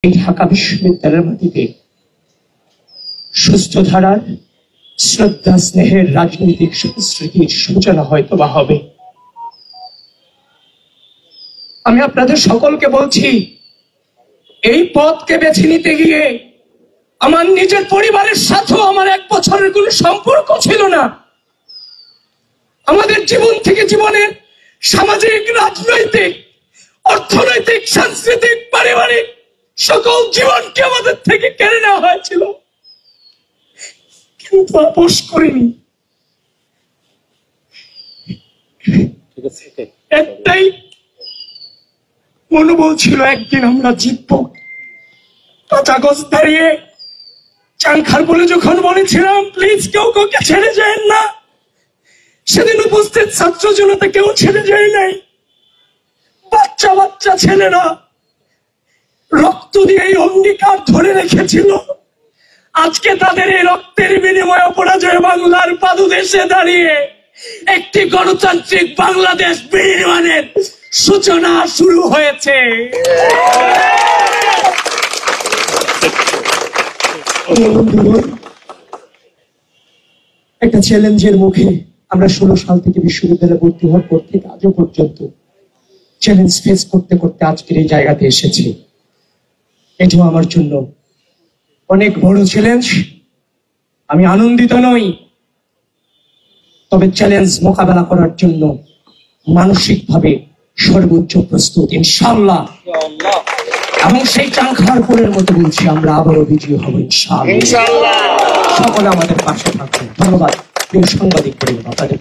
এই ঢাকা বিশ্ববিদ্যালয়ের মাটিতে সুস্থ ধারার শ্রদ্ধা স্নেহের রাজনৈতিক সংস্কৃতির সূচনা হয়তো বা হবে। আমি আপনাদের সকলকে বলছি, এই পথকে বেছে নিতে গিয়ে আমার নিজের পরিবারের সাথেও আমার 1 বছরের কোনো সম্পর্ক ছিল না। আমাদের জীবন থেকে জীবনের সামাজিক, রাজনৈতিক, অর্থনৈতিক, সাংস্কৃতিক, পারিবারিক সকল জীবনকে আমাদের থেকে কেড়ে নেওয়া হয়েছিল, কিন্তু আপোষ করিনি। একটাই মনোবল ছিল, একদিন আমরা জিতবো। 5 আগস্ট দাঁড়িয়ে চাংখার বলে যখন বলেছিলাম প্লিজ কেউ কাউকে ছেড়ে যায় না, সেদিন উপস্থিত ছাত্র জনতা কেউ ছেড়ে যায় নাই। বাচ্চা বাচ্চা ছেলেরা রক্ত দিয়ে এই অঙ্গীকার ধরে রেখেছিল। আজকে তাদের এই রক্তের বিনিময়ে অপরাজয় বাংলার পাদদেশে দাঁড়িয়ে একটি গণতান্ত্রিক বাংলাদেশ বিনির্মাণের সূচনা শুরু হয়েছে। একটা চ্যালেঞ্জের মুখে আমরা 16 সাল থেকে বিশ্ববিদ্যালয়ে ভর্তি হওয়ার পর থেকে আজও পর্যন্ত চ্যালেঞ্জ ফেস করতে করতে আজকের এই জায়গাতে এসেছি। এটাও আমার জন্য অনেক বড় চ্যালেঞ্জ। আমি আনন্দিত নই, তবে চ্যালেঞ্জ মোকাবেলা করার জন্য মানসিকভাবে সর্বোচ্চ প্রস্তুত ইনশাআল্লাহ। এবং সেই চাংখারপুরের মতো বলছি, আমরা আবারও বিজয়ী হব ইনশাআল্লাহ। সকলে আমাদের পাশে থাকবেন। ধন্যবাদ প্রিয় সাংবাদিক পরিবার, আপনাদের